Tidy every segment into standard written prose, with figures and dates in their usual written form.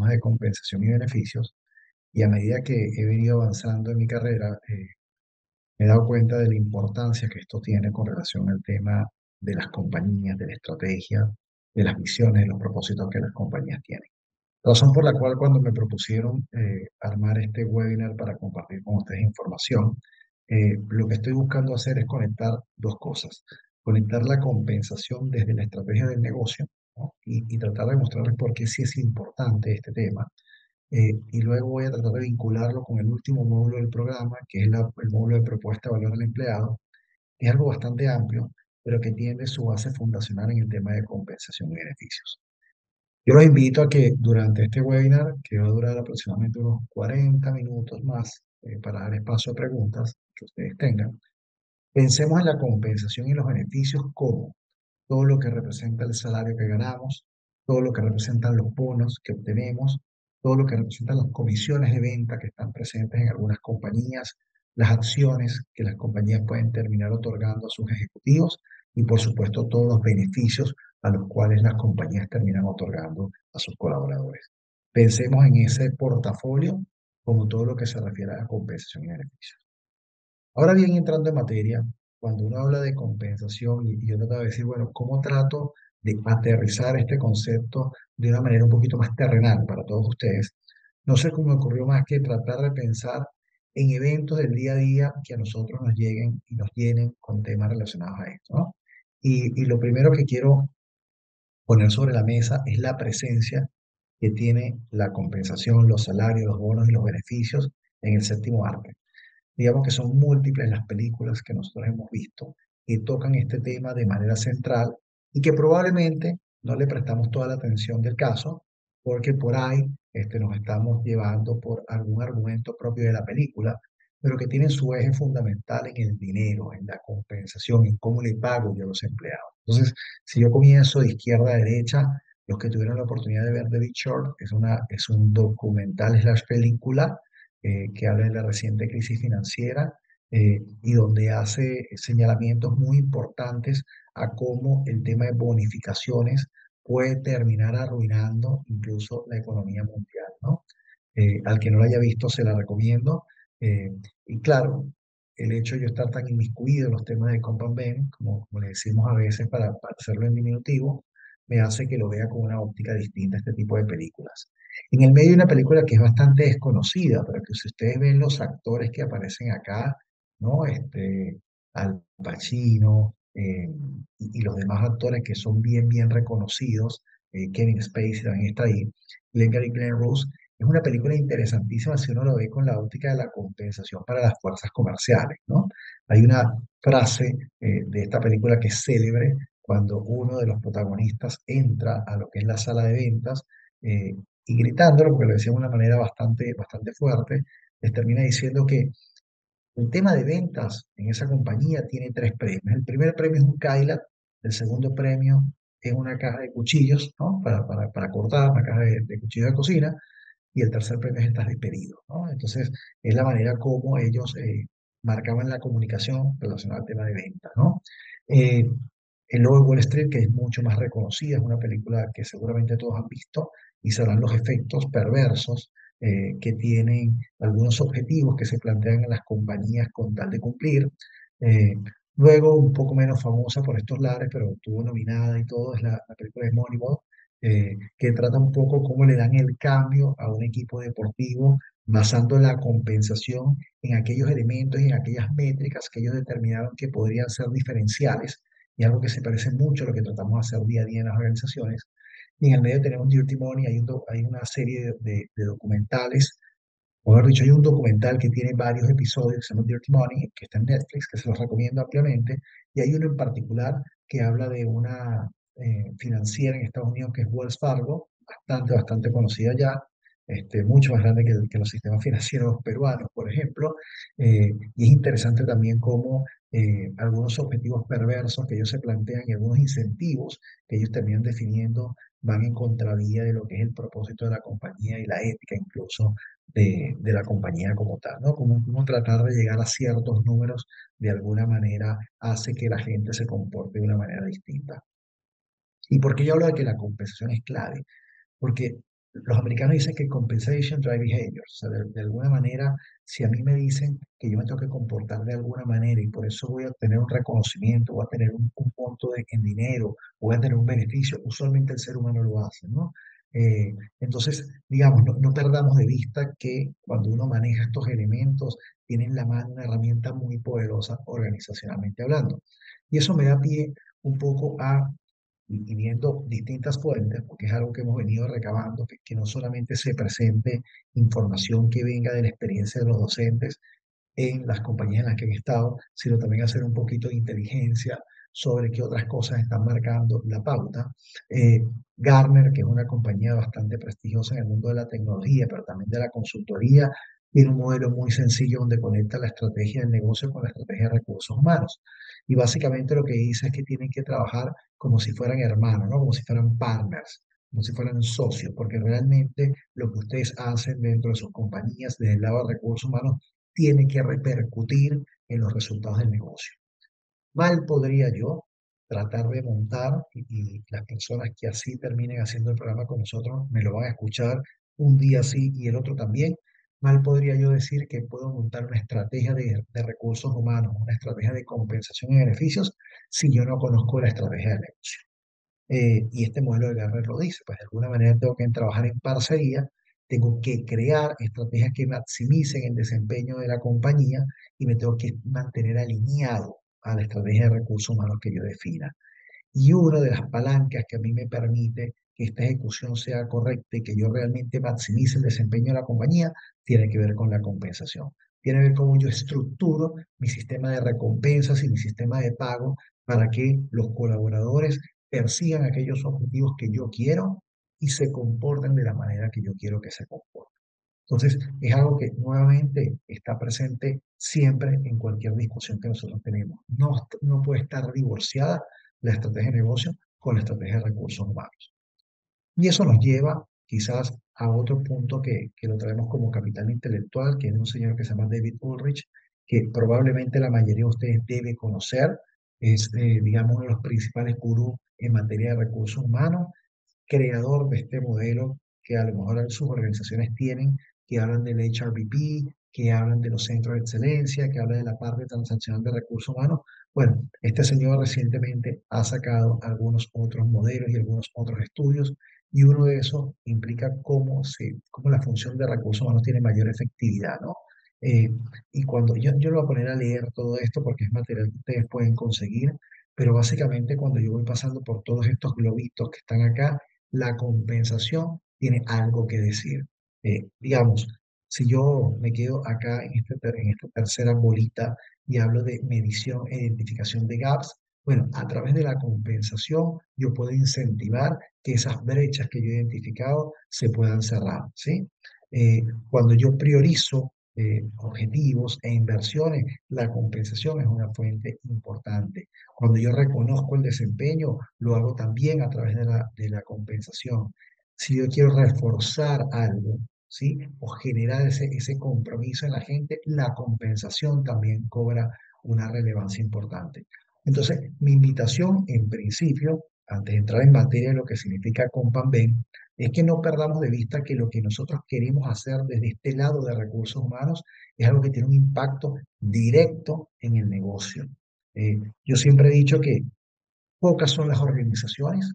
temas de compensación y beneficios, y a medida que he venido avanzando en mi carrera, me he dado cuenta de la importancia que esto tiene con relación al tema de las compañías, de la estrategia, de las misiones, de los propósitos que las compañías tienen. Razón por la cual cuando me propusieron armar este webinar para compartir con ustedes información, lo que estoy buscando hacer es conectar dos cosas. Conectar la compensación desde la estrategia del negocio, ¿no? Y tratar de mostrarles por qué sí es importante este tema. Y luego voy a tratar de vincularlo con el último módulo del programa, que es el módulo de propuesta de valor al empleado. Es algo bastante amplio, pero que tiene su base fundacional en el tema de compensación y beneficios. Yo los invito a que durante este webinar, que va a durar aproximadamente unos 40 minutos más, para dar espacio a preguntas que ustedes tengan, pensemos en la compensación y los beneficios como todo lo que representa el salario que ganamos, todo lo que representan los bonos que obtenemos, todo lo que representan las comisiones de venta que están presentes en algunas compañías, las acciones que las compañías pueden terminar otorgando a sus ejecutivos y por supuesto todos los beneficios a los cuales las compañías terminan otorgando a sus colaboradores. Pensemos en ese portafolio como todo lo que se refiere a compensación y beneficios. Ahora bien, entrando en materia, cuando uno habla de compensación y yo trataba de decir, bueno, ¿cómo trato de aterrizar este concepto de una manera un poquito más terrenal para todos ustedes? No sé cómo me ocurrió más que tratar de pensar en eventos del día a día que a nosotros nos lleguen y nos llenen con temas relacionados a esto, ¿no? Y lo primero que quiero poner sobre la mesa es la presencia que tiene la compensación, los salarios, los bonos y los beneficios en el séptimo arte. Digamos que son múltiples las películas que nosotros hemos visto que tocan este tema de manera central y que probablemente no le prestamos toda la atención del caso porque por ahí nos estamos llevando por algún argumento propio de la película, pero que tienen su eje fundamental en el dinero, en la compensación, en cómo le pago yo a los empleados. Entonces, si yo comienzo de izquierda a derecha, los que tuvieron la oportunidad de ver The Big Short es un documental slash película que habla de la reciente crisis financiera y donde hace señalamientos muy importantes a cómo el tema de bonificaciones puede terminar arruinando incluso la economía mundial, ¿no? Al que no lo haya visto, se la recomiendo. Y claro, el hecho de yo estar tan inmiscuido en los temas de Comp and Ben, como le decimos a veces para hacerlo en diminutivo, me hace que lo vea con una óptica distinta a este tipo de películas. En el medio de una película que es bastante desconocida, pero que si ustedes ven los actores que aparecen acá, ¿no? Al Pacino y los demás actores que son bien, bien reconocidos, Kevin Spacey también está ahí, Glengarry Glenn Ross, es una película interesantísima si uno lo ve con la óptica de la compensación para las fuerzas comerciales, ¿no? Hay una frase de esta película que es célebre cuando uno de los protagonistas entra a lo que es la sala de ventas eh, y gritándolo, porque lo decía de una manera bastante, bastante fuerte, les termina diciendo que el tema de ventas en esa compañía tiene tres premios. El primer premio es un Cadillac, el segundo premio es una caja de cuchillos, ¿no? Para cortar, una caja de cuchillos de cocina, y el tercer premio es estar despedido, ¿no? Entonces, es la manera como ellos marcaban la comunicación relacionada al tema de ventas, ¿no? Eh, el lobo de Wall Street, que es mucho más reconocida, es una película que seguramente todos han visto y sabrán los efectos perversos que tienen algunos objetivos que se plantean en las compañías con tal de cumplir. Eh, Luego, un poco menos famosa por estos lares, pero estuvo nominada y todo, es la película de Moneyball, que trata un poco cómo le dan el cambio a un equipo deportivo basando la compensación en aquellos elementos y en aquellas métricas que ellos determinaron que podrían ser diferenciales, y algo que se parece mucho a lo que tratamos de hacer día a día en las organizaciones. Y en el medio tenemos Dirty Money, hay una serie de documentales, o mejor dicho, hay un documental que tiene varios episodios, que se llama Dirty Money, que está en Netflix, que se los recomiendo ampliamente, y hay uno en particular que habla de una financiera en Estados Unidos que es Wells Fargo, bastante, bastante conocida ya, mucho más grande que los sistemas financieros peruanos, por ejemplo, y es interesante también cómo algunos objetivos perversos que ellos se plantean y algunos incentivos que ellos terminan definiendo van en contravía de lo que es el propósito de la compañía y la ética incluso de la compañía como tal, ¿no? Como tratar de llegar a ciertos números de alguna manera hace que la gente se comporte de una manera distinta. ¿Y por qué yo hablo de que la compensación es clave? Porque los americanos dicen que compensation drive behavior, o sea, de alguna manera, si a mí me dicen que yo me tengo que comportar de alguna manera y por eso voy a tener un reconocimiento, voy a tener un monto en dinero, voy a tener un beneficio, usualmente el ser humano lo hace, ¿no? Entonces, digamos, no perdamos de vista que cuando uno maneja estos elementos, tiene en la mano una herramienta muy poderosa organizacionalmente hablando. Y eso me da pie un poco a y viendo distintas fuentes, porque es algo que hemos venido recabando, que no solamente se presente información que venga de la experiencia de los docentes en las compañías en las que han estado, sino también hacer un poquito de inteligencia sobre qué otras cosas están marcando la pauta. Eh, Gartner, que es una compañía bastante prestigiosa en el mundo de la tecnología, pero también de la consultoría, tiene un modelo muy sencillo donde conecta la estrategia del negocio con la estrategia de recursos humanos. Y básicamente lo que dice es que tienen que trabajar como si fueran hermanos, ¿no? Como si fueran partners, como si fueran socios, porque realmente lo que ustedes hacen dentro de sus compañías desde el lado de recursos humanos tiene que repercutir en los resultados del negocio. Mal podría yo tratar de montar, y las personas que así terminen haciendo el programa con nosotros me lo van a escuchar un día sí y el otro también. Mal podría yo decir que puedo montar una estrategia de recursos humanos, una estrategia de compensación y beneficios, si yo no conozco la estrategia del negocio. Y este modelo de Gartner lo dice, pues de alguna manera tengo que trabajar en parcería, tengo que crear estrategias que maximicen el desempeño de la compañía y me tengo que mantener alineado a la estrategia de recursos humanos que yo defina. Y una de las palancas que a mí me permite que esta ejecución sea correcta y que yo realmente maximice el desempeño de la compañía tiene que ver con la compensación. Tiene que ver cómo yo estructuro mi sistema de recompensas y mi sistema de pago para que los colaboradores persigan aquellos objetivos que yo quiero y se comporten de la manera que yo quiero que se comporten. Entonces, es algo que nuevamente está presente siempre en cualquier discusión que nosotros tenemos. No puede estar divorciada la estrategia de negocio con la estrategia de recursos humanos. Y eso nos lleva quizás a otro punto que lo traemos como capital intelectual, que es un señor que se llama David Ulrich, que probablemente la mayoría de ustedes debe conocer. Es, digamos, uno de los principales gurús en materia de recursos humanos, creador de este modelo que a lo mejor sus organizaciones tienen, que hablan del HRBP, que hablan de los centros de excelencia, que hablan de la parte transaccional de recursos humanos. Bueno, este señor recientemente ha sacado algunos otros modelos y algunos otros estudios, y uno de esos implica cómo la función de recursos humanos tiene mayor efectividad, ¿no? Eh, y cuando yo lo voy a poner a leer todo esto porque es material que ustedes pueden conseguir, pero básicamente cuando yo voy pasando por todos estos globitos que están acá, la compensación tiene algo que decir. Digamos, si yo me quedo acá en esta tercera bolita y hablo de medición e identificación de gaps, bueno, a través de la compensación yo puedo incentivar que esas brechas que yo he identificado se puedan cerrar, ¿sí? Cuando yo priorizo objetivos e inversiones, la compensación es una fuente importante. Cuando yo reconozco el desempeño, lo hago también a través de la compensación. Si yo quiero reforzar algo, ¿sí? O generar ese compromiso en la gente, la compensación también cobra una relevancia importante. Entonces, mi invitación en principio, antes de entrar en materia de lo que significa Companben, es que no perdamos de vista que lo que nosotros queremos hacer desde este lado de recursos humanos es algo que tiene un impacto directo en el negocio. Yo siempre he dicho que pocas son las organizaciones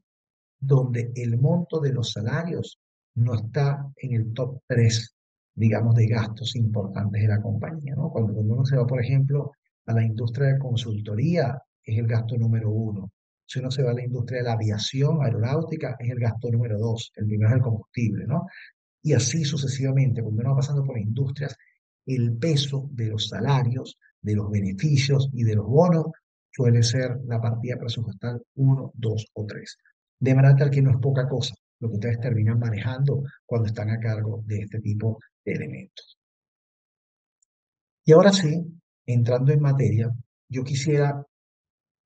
donde el monto de los salarios no está en el top 3, digamos, de gastos importantes de la compañía, ¿no? Cuando uno se va, por ejemplo, a la industria de consultoría, es el gasto número uno. Si uno se va a la industria de la aviación aeronáutica, es el gasto número dos, el primero es el combustible, ¿no? Y así sucesivamente, cuando uno va pasando por industrias, el peso de los salarios, de los beneficios y de los bonos suele ser la partida presupuestal uno, 2 o 3. De manera tal que no es poca cosa lo que ustedes terminan manejando cuando están a cargo de este tipo de elementos. Y ahora sí, entrando en materia, yo quisiera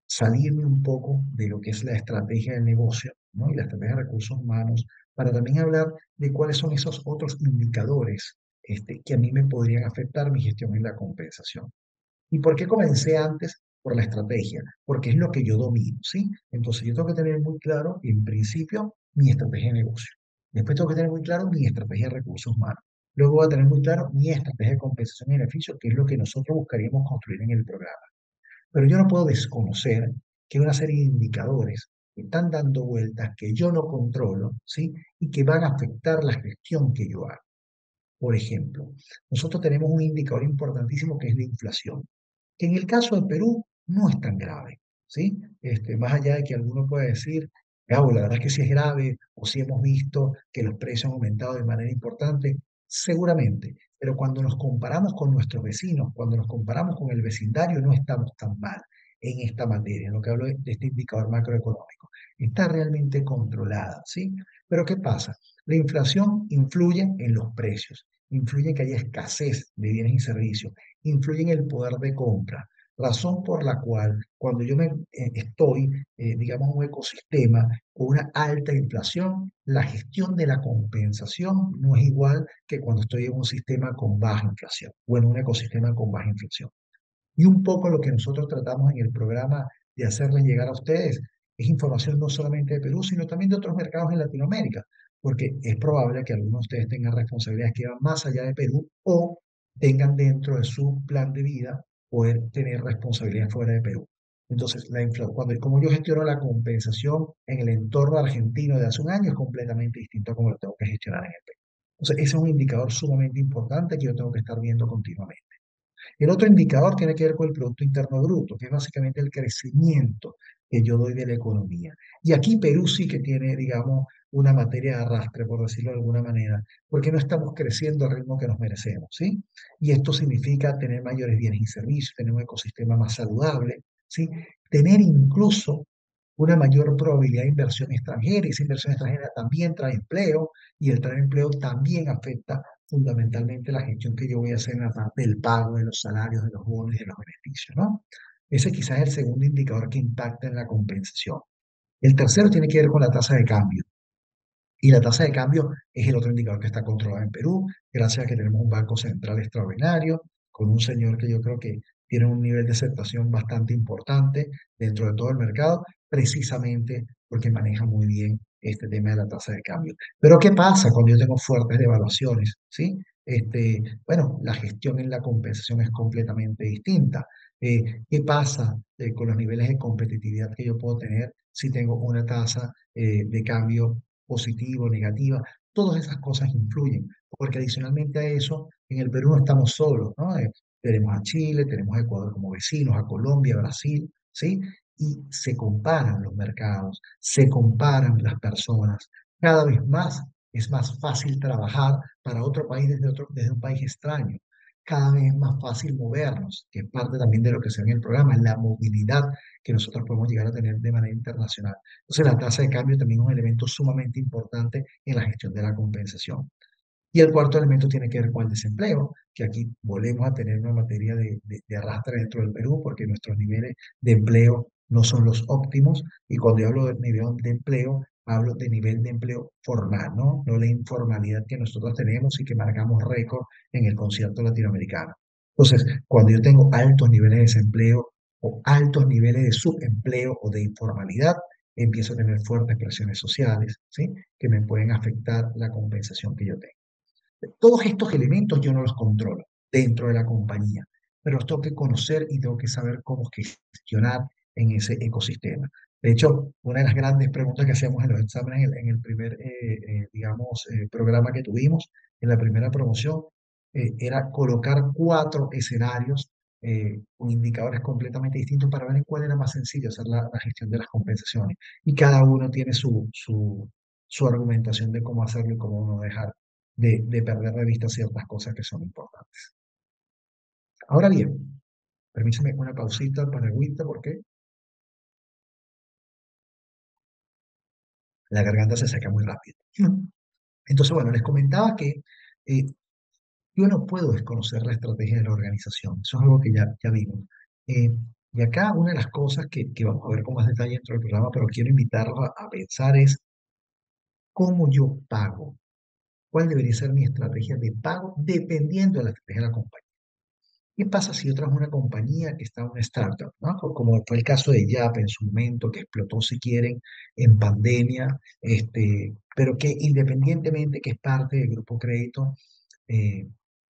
salirme un poco de lo que es la estrategia del negocio, ¿no? Y la estrategia de recursos humanos, para también hablar de cuáles son esos otros indicadores que a mí me podrían afectar mi gestión en la compensación. ¿Y por qué comencé antes? Por la estrategia, porque es lo que yo domino, ¿sí? Entonces yo tengo que tener muy claro, en principio, mi estrategia de negocio. Después tengo que tener muy claro mi estrategia de recursos humanos. Luego voy a tener muy claro mi estrategia de compensación y beneficio, que es lo que nosotros buscaríamos construir en el programa. Pero yo no puedo desconocer que hay una serie de indicadores que están dando vueltas que yo no controlo, ¿sí? Y que van a afectar la gestión que yo hago. Por ejemplo, nosotros tenemos un indicador importantísimo que es la inflación, que en el caso de Perú no es tan grave, ¿sí? Más allá de que alguno pueda decir, Gabo, la verdad es que sí es grave, o si hemos visto que los precios han aumentado de manera importante, seguramente, pero cuando nos comparamos con nuestros vecinos, cuando nos comparamos con el vecindario, no estamos tan mal en esta materia, en lo que hablo de este indicador macroeconómico. Está realmente controlada, ¿sí? Pero ¿qué pasa? La inflación influye en los precios, influye en que haya escasez de bienes y servicios, influye en el poder de compra, razón por la cual cuando yo estoy, digamos, en un ecosistema con una alta inflación, la gestión de la compensación no es igual que cuando estoy en un sistema con baja inflación o en un ecosistema con baja inflación. Y un poco lo que nosotros tratamos en el programa de hacerles llegar a ustedes es información no solamente de Perú, sino también de otros mercados en Latinoamérica, porque es probable que algunos de ustedes tengan responsabilidades que van más allá de Perú o tengan dentro de su plan de vida poder tener responsabilidades fuera de Perú. Entonces, como yo gestiono la compensación en el entorno argentino de hace un año, es completamente distinto a como lo tengo que gestionar en el Perú. Entonces, ese es un indicador sumamente importante que yo tengo que estar viendo continuamente. El otro indicador tiene que ver con el Producto Interno Bruto, que es básicamente el crecimiento que yo doy de la economía. Y aquí Perú sí que tiene, digamos, una materia de arrastre, por decirlo de alguna manera, porque no estamos creciendo al ritmo que nos merecemos, ¿sí? Y esto significa tener mayores bienes y servicios, tener un ecosistema más saludable, ¿sí? Tener incluso una mayor probabilidad de inversión extranjera, y esa inversión extranjera también trae empleo, y el traer empleo también afecta fundamentalmente la gestión que yo voy a hacer en la parte del pago de los salarios, de los bonos y de los beneficios, ¿no? Ese quizás es el segundo indicador que impacta en la compensación. El tercero tiene que ver con la tasa de cambio. Y la tasa de cambio es el otro indicador que está controlado en Perú, gracias a que tenemos un Banco Central extraordinario, con un señor que yo creo que tiene un nivel de aceptación bastante importante dentro de todo el mercado, precisamente porque maneja muy bien este tema de la tasa de cambio. Pero ¿qué pasa cuando yo tengo fuertes devaluaciones? ¿Sí? Bueno, la gestión en la compensación es completamente distinta. ¿Qué pasa con los niveles de competitividad que yo puedo tener si tengo una tasa de cambio positiva o negativa? Todas esas cosas influyen, porque adicionalmente a eso, en el Perú no estamos solos, ¿no? Tenemos a Chile, tenemos a Ecuador como vecinos, a Colombia, a Brasil, ¿sí? Y se comparan los mercados, se comparan las personas. Cada vez más es más fácil trabajar para otro país desde un país extraño. Cada vez es más fácil movernos, que es parte también de lo que se ve en el programa, la movilidad que nosotros podemos llegar a tener de manera internacional. Entonces, la tasa de cambio también es un elemento sumamente importante en la gestión de la compensación. Y el cuarto elemento tiene que ver con el desempleo, que aquí volvemos a tener una materia de arrastre dentro del Perú, porque nuestros niveles de empleo no son los óptimos. Y cuando yo hablo de nivel de empleo, hablo de nivel de empleo formal, ¿no? No la informalidad que nosotros tenemos y que marcamos récord en el concierto latinoamericano. Entonces, cuando yo tengo altos niveles de desempleo o altos niveles de subempleo o de informalidad, empiezo a tener fuertes presiones sociales, ¿sí? Que me pueden afectar la compensación que yo tengo. Todos estos elementos yo no los controlo dentro de la compañía, pero los tengo que conocer y tengo que saber cómo gestionar en ese ecosistema. De hecho, una de las grandes preguntas que hacíamos en los exámenes en el primer, digamos, programa que tuvimos, en la primera promoción, era colocar 4 escenarios con indicadores completamente distintos para ver en cuál era más sencillo hacer la gestión de las compensaciones. Y cada uno tiene su argumentación de cómo hacerlo y cómo no dejar de perder de vista ciertas cosas que son importantes. Ahora bien, permítame una pausita para agüita porque la garganta se seca muy rápido. Entonces, bueno, les comentaba que eh, yo no puedo desconocer la estrategia de la organización. Eso es algo que ya vimos. Eh, y acá una de las cosas que vamos a ver con más detalle dentro del programa, pero quiero invitarlos a pensar es cómo yo pago. ¿Cuál debería ser mi estrategia de pago dependiendo de la estrategia de la compañía? ¿Qué pasa si yo trabajo en una compañía que está en una startup, ¿no? Como fue el caso de Yap en su momento, que explotó, si quieren, en pandemia, pero que independientemente que es parte del grupo crédito, eh,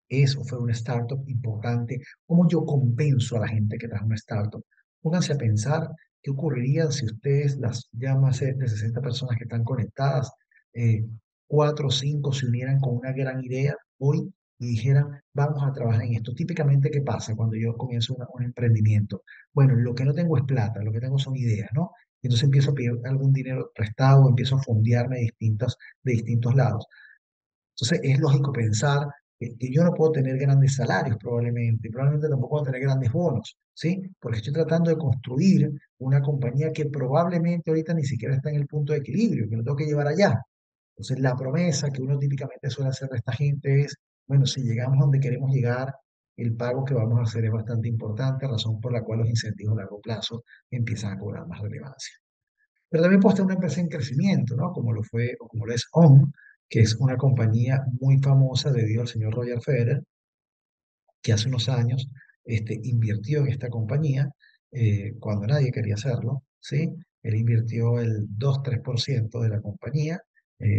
es o fue una startup importante, ¿cómo yo compenso a la gente que trabaja en una startup? Pónganse a pensar qué ocurriría si ustedes, las ya más de 60 personas que están conectadas, eh, cuatro o cinco se unieran con una gran idea hoy y dijeran, vamos a trabajar en esto. Típicamente, ¿qué pasa cuando yo comienzo un emprendimiento? Bueno, lo que no tengo es plata, lo que tengo son ideas, ¿no? Entonces empiezo a pedir algún dinero prestado, empiezo a fondearme de distintos lados. Entonces es lógico pensar que yo no puedo tener grandes salarios probablemente tampoco puedo tener grandes bonos, ¿sí? Porque estoy tratando de construir una compañía que probablemente ahorita ni siquiera está en el punto de equilibrio, que lo tengo que llevar allá. Entonces, la promesa que uno típicamente suele hacer de esta gente es, bueno, si llegamos donde queremos llegar, el pago que vamos a hacer es bastante importante, razón por la cual los incentivos a largo plazo empiezan a cobrar más relevancia. Pero también puede estar una empresa en crecimiento, ¿no? Como lo fue o como lo es ON, que es una compañía muy famosa debido al señor Roger Federer, que hace unos años invirtió en esta compañía cuando nadie quería hacerlo, ¿sí? Él invirtió el 2-3% de la compañía,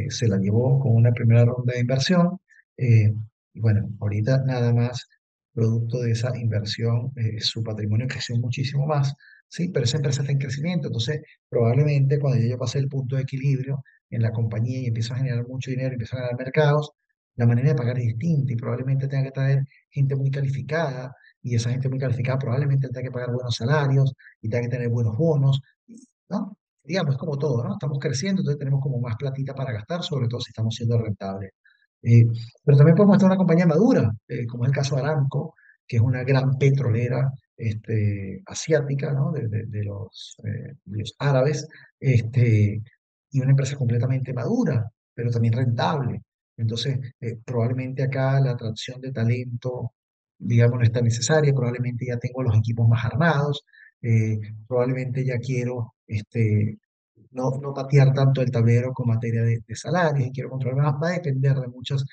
se la llevó con una primera ronda de inversión, y bueno, ahorita nada más, producto de esa inversión, su patrimonio creció muchísimo más, ¿sí? Pero esa empresa está en crecimiento, entonces probablemente cuando yo pase el punto de equilibrio en la compañía y empiezo a generar mucho dinero, empiezo a ganar mercados, la manera de pagar es distinta y probablemente tenga que traer gente muy calificada y esa gente muy calificada probablemente tenga que pagar buenos salarios y tenga que tener buenos bonos, ¿no? Digamos, es como todo, ¿no? Estamos creciendo, entonces tenemos como más platita para gastar, sobre todo si estamos siendo rentables. Eh, pero también podemos estar en una compañía madura, como es el caso de Aramco, que es una gran petrolera asiática, ¿no? De los árabes, y una empresa completamente madura, pero también rentable. Entonces, probablemente acá la atracción de talento, digamos, no está necesaria, probablemente ya tengo los equipos más armados, eh, probablemente ya quiero no patear tanto el tablero con materia de salarios y quiero controlar más, va a depender de muchos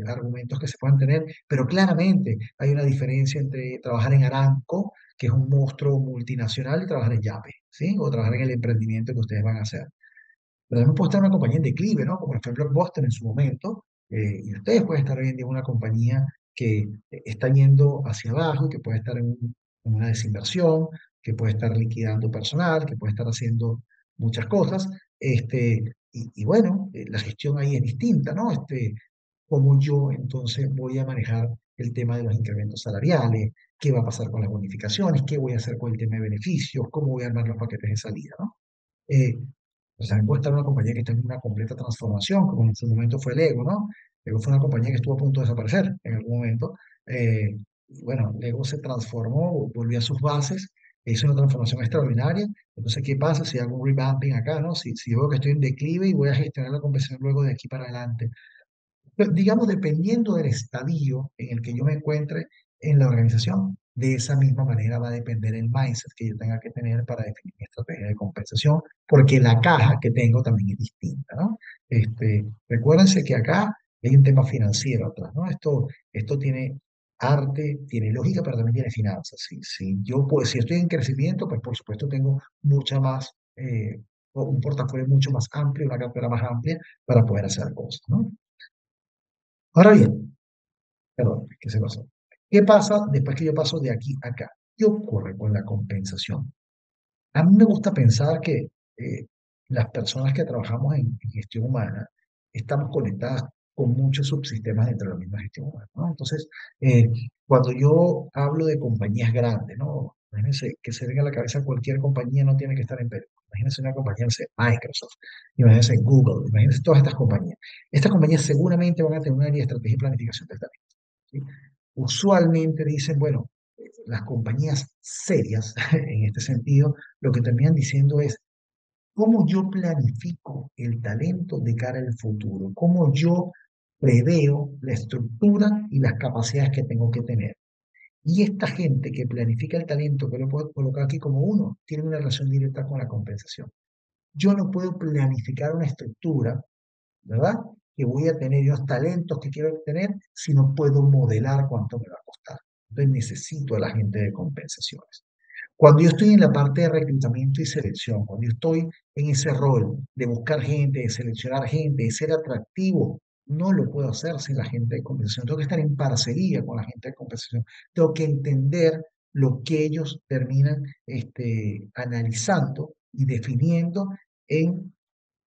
argumentos que se puedan tener, pero claramente hay una diferencia entre trabajar en Aramco, que es un monstruo multinacional, y trabajar en Yape, ¿sí? O trabajar en el emprendimiento que ustedes van a hacer. Pero también puede estar una compañía en declive, ¿no? Como por ejemplo Boston en su momento, y ustedes pueden estar hoy en día en una compañía que está yendo hacia abajo, que puede estar en una desinversión, que puede estar liquidando personal, que puede estar haciendo muchas cosas, y bueno, la gestión ahí es distinta, ¿no? Cómo yo entonces voy a manejar el tema de los incrementos salariales, qué va a pasar con las bonificaciones, qué voy a hacer con el tema de beneficios, cómo voy a armar los paquetes de salida, ¿no? Eh, o sea, puede estar una compañía que está en una completa transformación, como en su momento fue Lego, ¿no? Lego fue una compañía que estuvo a punto de desaparecer en algún momento. Y bueno, Lego se transformó, volvió a sus bases, e hizo una transformación extraordinaria. Entonces, ¿qué pasa si hago un revamping acá, ¿no? Si yo veo que estoy en declive y voy a gestionar la compensación luego de aquí para adelante. Pero, digamos, dependiendo del estadio en el que yo me encuentre en la organización, de esa misma manera va a depender el mindset que yo tenga que tener para definir mi estrategia de compensación, porque la caja que tengo también es distinta, ¿no? Recuérdense que acá hay un tema financiero atrás, ¿no? Esto tiene arte, tiene lógica, pero también tiene finanzas. Si estoy en crecimiento, pues por supuesto tengo mucha más, un portafolio mucho más amplio, una cartera más amplia para poder hacer cosas, ¿no? Ahora bien, perdón, ¿qué se pasó? ¿Qué pasa después que yo paso de aquí a acá? ¿Qué ocurre con la compensación? A mí me gusta pensar que las personas que trabajamos en gestión humana estamos conectadas con muchos subsistemas dentro de la misma gestión humana, ¿no? Entonces, eh, cuando yo hablo de compañías grandes, ¿no? Imagínense que se venga a la cabeza cualquier compañía, no tiene que estar en Perú. Imagínense una compañía, no sé, Microsoft, imagínense Google, imagínense todas estas compañías. Estas compañías seguramente van a tener una área de estrategia y planificación del talento, ¿sí? Usualmente dicen, bueno, las compañías serias en este sentido, lo que terminan diciendo es cómo yo planifico el talento de cara al futuro, cómo yo preveo la estructura y las capacidades que tengo que tener. Y esta gente que planifica el talento, que lo puedo colocar aquí como uno, tiene una relación directa con la compensación. Yo no puedo planificar una estructura, ¿verdad? Que voy a tener y los talentos que quiero tener si no puedo modelar cuánto me va a costar. Entonces necesito a la gente de compensaciones. Cuando yo estoy en la parte de reclutamiento y selección, cuando yo estoy en ese rol de buscar gente, de seleccionar gente, de ser atractivo, no lo puedo hacer sin la gente de compensación. Tengo que estar en parcería con la gente de compensación. Tengo que entender lo que ellos terminan analizando y definiendo en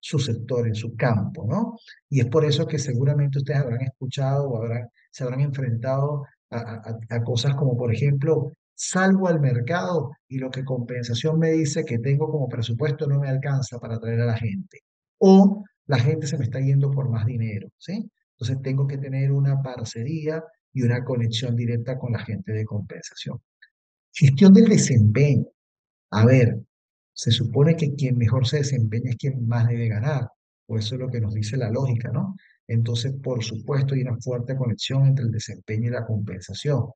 su sector, en su campo, ¿no? Y es por eso que seguramente ustedes habrán escuchado o se habrán enfrentado a cosas como, por ejemplo, salgo al mercado y lo que compensación me dice que tengo como presupuesto no me alcanza para atraer a la gente. O la gente se me está yendo por más dinero, ¿sí? Entonces tengo que tener una parcería y una conexión directa con la gente de compensación. Gestión del desempeño. A ver, se supone que quien mejor se desempeña es quien más debe ganar, o eso es lo que nos dice la lógica, ¿no? Entonces, por supuesto, hay una fuerte conexión entre el desempeño y la compensación.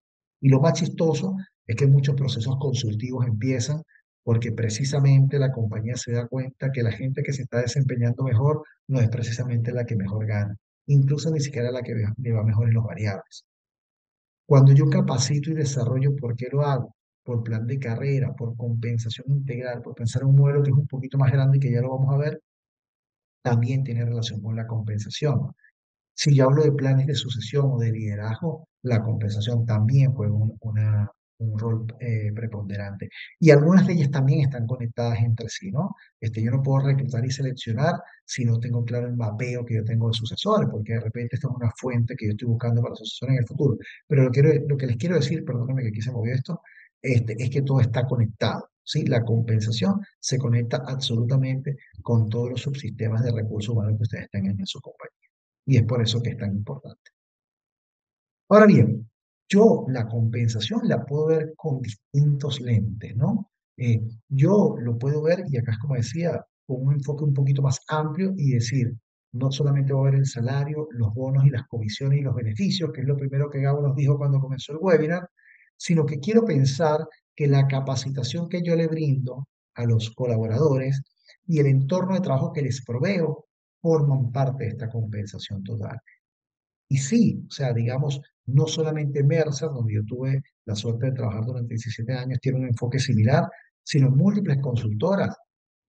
Y lo más chistoso es que muchos procesos consultivos empiezan porque precisamente la compañía se da cuenta que la gente que se está desempeñando mejor no es precisamente la que mejor gana, incluso ni siquiera la que le va mejor en los variables. Cuando yo capacito y desarrollo, ¿por qué lo hago? Por plan de carrera, por compensación integral, por pensar en un modelo que es un poquito más grande y que ya lo vamos a ver, también tiene relación con la compensación. Si yo hablo de planes de sucesión o de liderazgo, la compensación también juega un rol preponderante. Y algunas de ellas también están conectadas entre sí, ¿no? Yo no puedo reclutar y seleccionar si no tengo claro el mapeo que yo tengo de sucesores, porque de repente esta es una fuente que yo estoy buscando para sucesores en el futuro. Pero lo que les quiero decir, perdóname que aquí se movió esto, es que todo está conectado. ¿Sí? La compensación se conecta absolutamente con todos los subsistemas de recursos humanos que ustedes tengan en su compañía. Y es por eso que es tan importante. Ahora bien, yo la compensación la puedo ver con distintos lentes, ¿no? Yo lo puedo ver, y acá es como decía, con un enfoque un poquito más amplio y decir, no solamente voy a ver el salario, los bonos y las comisiones y los beneficios, que es lo primero que Gabo nos dijo cuando comenzó el webinar, sino que quiero pensar que la capacitación que yo le brindo a los colaboradores y el entorno de trabajo que les proveo forman parte de esta compensación total. Y sí, o sea, digamos, no solamente Mercer, donde yo tuve la suerte de trabajar durante 17 años, tiene un enfoque similar, sino múltiples consultoras.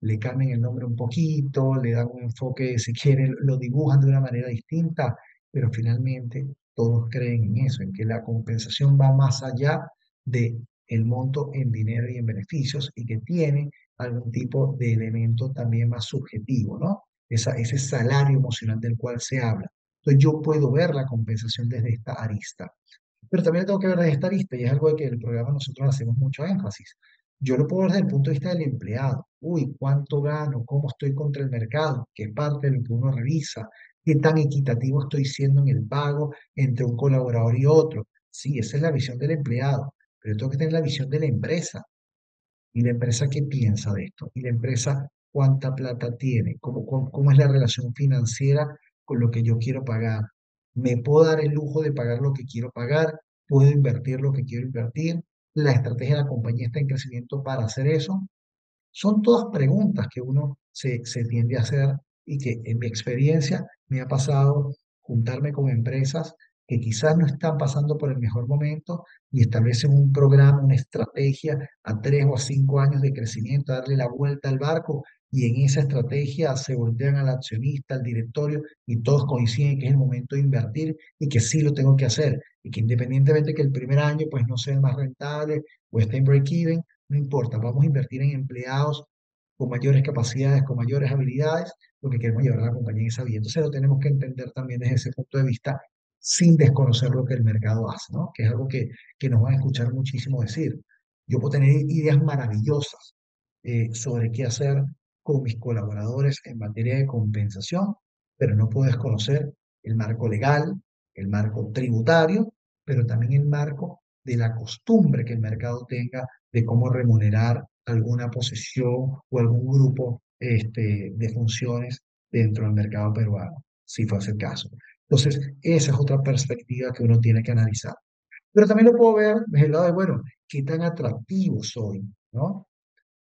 Le cambian el nombre un poquito, le dan un enfoque, si quieren, lo dibujan de una manera distinta, pero finalmente todos creen en eso, en que la compensación va más allá de el monto en dinero y en beneficios y que tiene algún tipo de elemento también más subjetivo, ¿no? Ese salario emocional del cual se habla. Entonces yo puedo ver la compensación desde esta arista. Pero también lo tengo que ver desde esta arista y es algo de que en el programa nosotros hacemos mucho énfasis. Yo lo puedo ver desde el punto de vista del empleado. Uy, ¿cuánto gano? ¿Cómo estoy contra el mercado? ¿Qué parte de lo que uno revisa? ¿Qué tan equitativo estoy siendo en el pago entre un colaborador y otro? Sí, esa es la visión del empleado, pero yo tengo que tener la visión de la empresa. ¿Y la empresa qué piensa de esto? ¿Y la empresa cuánta plata tiene? ¿Cómo es la relación financiera con lo que yo quiero pagar? ¿Me puedo dar el lujo de pagar lo que quiero pagar? ¿Puedo invertir lo que quiero invertir? ¿La estrategia de la compañía está en crecimiento para hacer eso? Son todas preguntas que uno se tiende a hacer y que en mi experiencia me ha pasado juntarme con empresas que quizás no están pasando por el mejor momento y establecen un programa, una estrategia a 3 o 5 años de crecimiento, darle la vuelta al barco y en esa estrategia se voltean al accionista, al directorio y todos coinciden que es el momento de invertir y que sí lo tengo que hacer y que independientemente que el primer año pues no sea el más rentable o esté en break-even, no importa, vamos a invertir en empleados con mayores capacidades, con mayores habilidades, porque queremos llevar a la compañía en esa vía. Entonces lo tenemos que entender también desde ese punto de vista, sin desconocer lo que el mercado hace, ¿no? Que es algo que nos van a escuchar muchísimo decir. Yo puedo tener ideas maravillosas sobre qué hacer con mis colaboradores en materia de compensación, pero no puedo desconocer el marco legal, el marco tributario, pero también el marco de la costumbre que el mercado tenga de cómo remunerar alguna posición o algún grupo de funciones dentro del mercado peruano, si fuese el caso. Entonces, esa es otra perspectiva que uno tiene que analizar. Pero también lo puedo ver desde el lado de, bueno, qué tan atractivo soy, ¿no?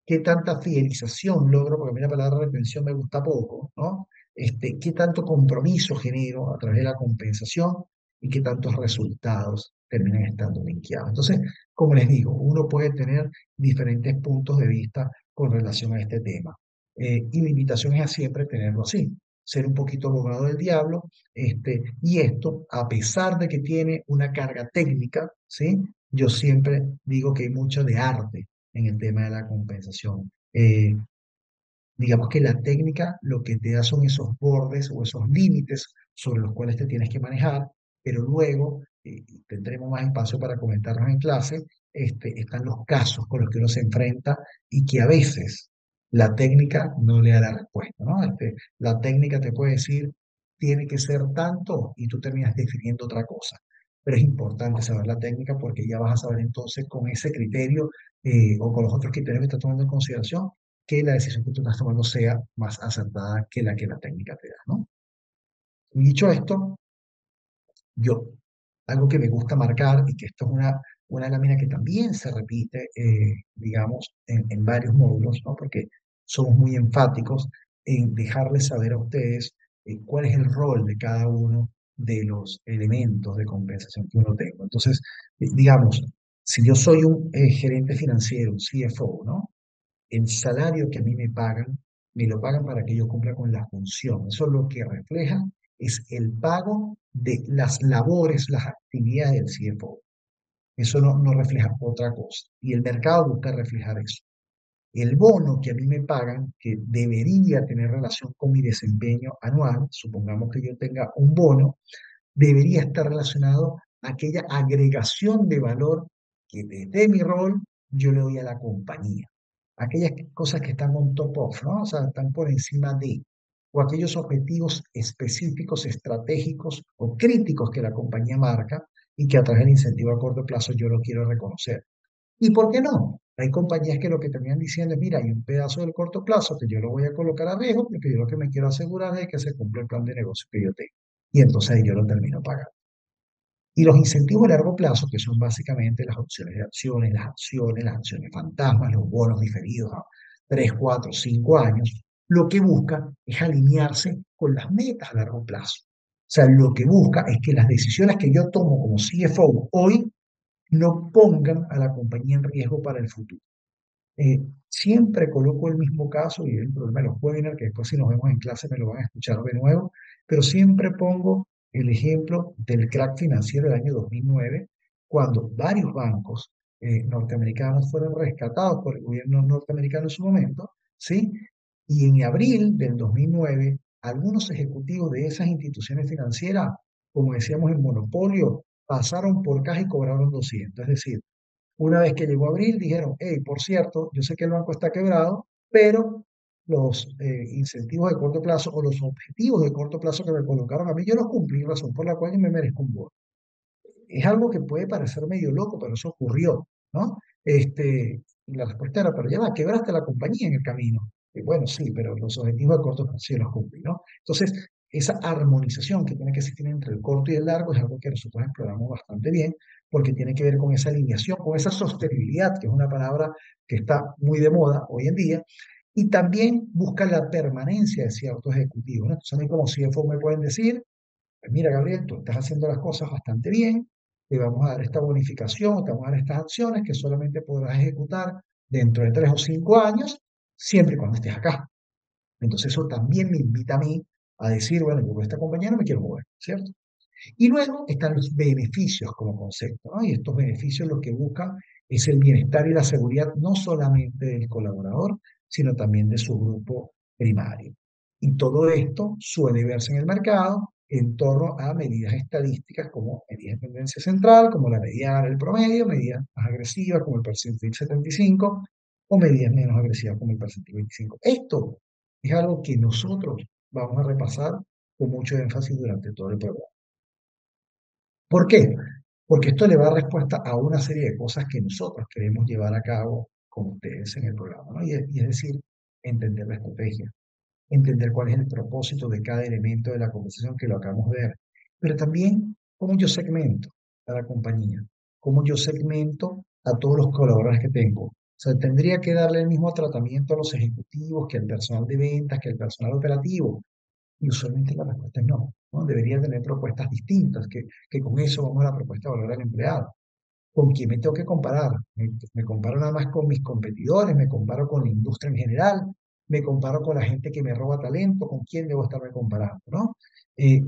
Qué tanta fidelización logro, porque a mí la palabra retención me gusta poco, ¿no? Qué tanto compromiso genero a través de la compensación y qué tantos resultados terminan estando linkeados. Entonces, como les digo, uno puede tener diferentes puntos de vista con relación a este tema. Y la invitación es a siempre tenerlo así, ser un poquito abogado del diablo, y esto, a pesar de que tiene una carga técnica, ¿sí? Yo siempre digo que hay mucho de arte en el tema de la compensación. Digamos que la técnica lo que te da son esos bordes o esos límites sobre los cuales te tienes que manejar, pero luego, y tendremos más espacio para comentarnos en clase, están los casos con los que uno se enfrenta y que a veces la técnica no le da la respuesta, ¿no? La técnica te puede decir, tiene que ser tanto y tú terminas definiendo otra cosa. Pero es importante saber la técnica porque ya vas a saber entonces con ese criterio o con los otros criterios que estás tomando en consideración que la decisión que tú estás tomando sea más acertada que la técnica te da, ¿no? Y dicho esto, yo, algo que me gusta marcar y que esto es una lámina que también se repite, digamos, en varios módulos, ¿no? Porque somos muy enfáticos en dejarles saber a ustedes cuál es el rol de cada uno de los elementos de compensación que uno tenga. Entonces, digamos, si yo soy un gerente financiero, un CFO, ¿no? El salario que a mí me lo pagan para que yo cumpla con la función. Eso lo que refleja es el pago de las labores, las actividades del CFO. Eso no refleja otra cosa. Y el mercado busca reflejar eso. El bono que a mí me pagan, que debería tener relación con mi desempeño anual, supongamos que yo tenga un bono, debería estar relacionado a aquella agregación de valor que desde mi rol yo le doy a la compañía. Aquellas cosas que están on top of, ¿no? O sea, están por encima de, o aquellos objetivos específicos, estratégicos o críticos que la compañía marca y que a través del incentivo a corto plazo yo lo quiero reconocer. ¿Y por qué no? Hay compañías que lo que terminan diciendo es, mira, hay un pedazo del corto plazo que yo lo voy a colocar a riesgo porque yo lo que me quiero asegurar es que se cumpla el plan de negocio que yo tengo. Y entonces yo lo termino pagando. Y los incentivos a largo plazo, que son básicamente las opciones de acciones, las acciones fantasmas, los bonos diferidos a 3, 4, 5 años, lo que busca es alinearse con las metas a largo plazo. O sea, lo que busca es que las decisiones que yo tomo como CFO hoy no pongan a la compañía en riesgo para el futuro. Siempre coloco el mismo caso y el problema de los webinars, que después si nos vemos en clase me lo van a escuchar de nuevo, pero siempre pongo el ejemplo del crack financiero del año 2009, cuando varios bancos norteamericanos fueron rescatados por el gobierno norteamericano en su momento, ¿sí? Y en abril del 2009, algunos ejecutivos de esas instituciones financieras, como decíamos en monopolio, pasaron por caja y cobraron 200. Es decir, una vez que llegó abril, dijeron, hey, por cierto, yo sé que el banco está quebrado, pero los incentivos de corto plazo o los objetivos de corto plazo que me colocaron a mí, yo los cumplí, razón por la cual yo me merezco un bono. Es algo que puede parecer medio loco, pero eso ocurrió, ¿no? Y la respuesta era, pero ya va, quebraste la compañía en el camino. Y bueno, sí, pero los objetivos de corto plazo sí los cumplí, ¿no? Entonces, esa armonización que tiene que existir entre el corto y el largo es algo que nosotros exploramos bastante bien, porque tiene que ver con esa alineación, con esa sostenibilidad, que es una palabra que está muy de moda hoy en día, y también busca la permanencia de ciertos ejecutivos, ¿no? Entonces, a mí como CFO me pueden decir, pues mira, Gabriel, tú estás haciendo las cosas bastante bien, te vamos a dar esta bonificación, te vamos a dar estas acciones que solamente podrás ejecutar dentro de 3 o 5 años, siempre y cuando estés acá. Entonces eso también me invita a mí a decir, bueno, yo con esta compañía no me quiero mover, ¿cierto? Y luego están los beneficios como concepto, ¿no? Y estos beneficios lo que buscan es el bienestar y la seguridad no solamente del colaborador, sino también de su grupo primario. Y todo esto suele verse en el mercado en torno a medidas estadísticas como medidas de tendencia central, como la mediana, el promedio, medidas más agresivas como el percentil 75 o medidas menos agresivas como el percentil 25. Esto es algo que nosotros vamos a repasar con mucho énfasis durante todo el programa. ¿Por qué? Porque esto le va a dar respuesta a una serie de cosas que nosotros queremos llevar a cabo con ustedes en el programa, ¿no? Y es decir, entender la estrategia, entender cuál es el propósito de cada elemento de la conversación que lo acabamos de ver, pero también cómo yo segmento a la compañía, cómo yo segmento a todos los colaboradores que tengo. O sea, tendría que darle el mismo tratamiento a los ejecutivos que al personal de ventas, que al personal operativo. Y usualmente la respuesta es no, ¿no? Debería tener propuestas distintas, que con eso vamos a la propuesta de valor al empleado. ¿Con quién me tengo que comparar? Me comparo nada más con mis competidores, me comparo con la industria en general, me comparo con la gente que me roba talento, ¿con quién debo estarme comparando, ¿no? Eh,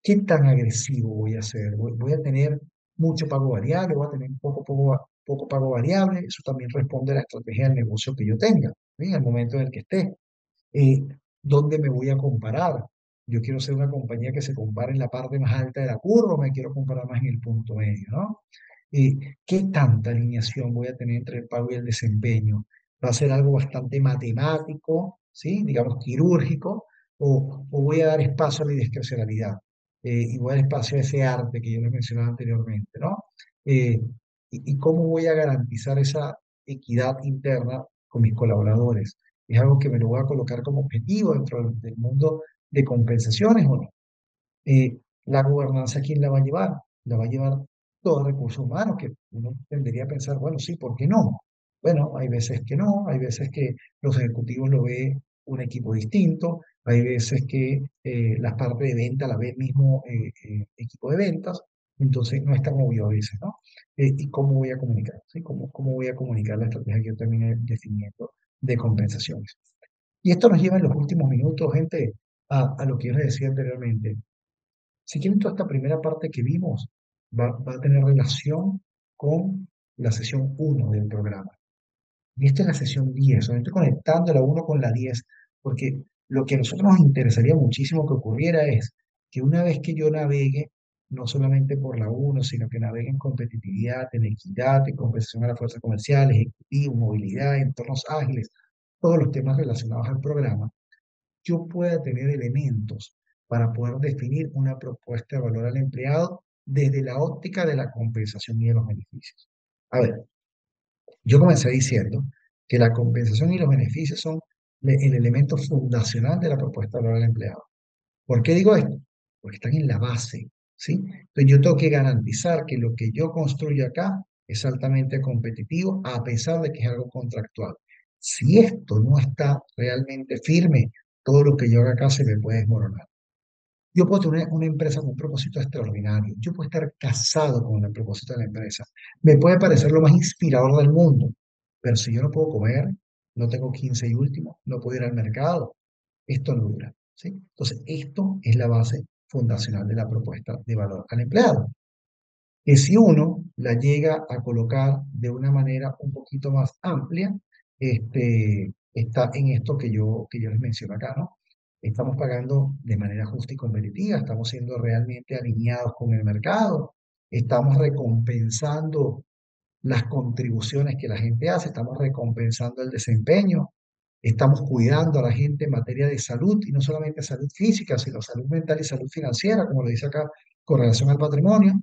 ¿Qué tan agresivo voy a ser? ¿Voy a tener mucho pago variable? ¿Voy a tener poco pago variable? Eso también responde a la estrategia del negocio que yo tenga, ¿sí? En el momento en el que esté. Eh, ¿Dónde me voy a comparar? Yo quiero ser una compañía que se compare en la parte más alta de la curva, o me quiero comparar más en el punto medio, ¿no? Eh, ¿Qué tanta alineación voy a tener entre el pago y el desempeño? ¿Va a ser algo bastante matemático, ¿sí? Digamos quirúrgico, o voy a dar espacio a mi discrecionalidad? Y voy a dar espacio a ese arte que yo les mencionaba anteriormente, ¿no? Eh, y cómo voy a garantizar esa equidad interna con mis colaboradores? ¿Es algo que me lo voy a colocar como objetivo dentro del mundo de compensaciones o no? La gobernanza, ¿quién la va a llevar? La va a llevar todos recursos humanos, que uno tendría a pensar, bueno, sí, ¿por qué no? Bueno, hay veces que no, hay veces que los ejecutivos lo ve un equipo distinto, hay veces que la parte de venta la ve el mismo equipo de ventas, entonces no es tan obvio a veces, ¿no? ¿Y cómo voy a comunicar? ¿Sí? ¿Cómo voy a comunicar la estrategia que yo termine definiendo de compensaciones? Y esto nos lleva en los últimos minutos, gente, a lo que yo les decía anteriormente. Si quieren, toda esta primera parte que vimos va a tener relación con la sesión uno del programa. Y esta es la sesión 10. Ahora estoy conectando la uno con la 10 porque lo que a nosotros nos interesaría muchísimo que ocurriera es que una vez que yo navegue, no solamente por la uno sino que navegue en competitividad, en equidad, en compensación a la fuerza comercial, ejecutivo, movilidad, entornos ágiles, todos los temas relacionados al programa, yo pueda tener elementos para poder definir una propuesta de valor al empleado desde la óptica de la compensación y de los beneficios. A ver, yo comencé diciendo que la compensación y los beneficios son el elemento fundacional de la propuesta de valor al empleado. ¿Por qué digo esto? Porque están en la base, ¿sí? Entonces yo tengo que garantizar que lo que yo construyo acá es altamente competitivo a pesar de que es algo contractual. Si esto no está realmente firme, todo lo que yo haga acá se me puede desmoronar. Yo puedo tener una empresa con un propósito extraordinario. Yo puedo estar casado con el propósito de la empresa. Me puede parecer lo más inspirador del mundo, pero si yo no puedo comer, no tengo 15 y último, no puedo ir al mercado, esto no dura, ¿sí? Entonces, esto es la base fundacional de la propuesta de valor al empleado, que si uno la llega a colocar de una manera un poquito más amplia, está en esto que yo les menciono acá, ¿no? Estamos pagando de manera justa y competitiva, estamos siendo realmente alineados con el mercado, estamos recompensando las contribuciones que la gente hace, estamos recompensando el desempeño, estamos cuidando a la gente en materia de salud, y no solamente salud física, sino salud mental y salud financiera, como lo dice acá, con relación al patrimonio.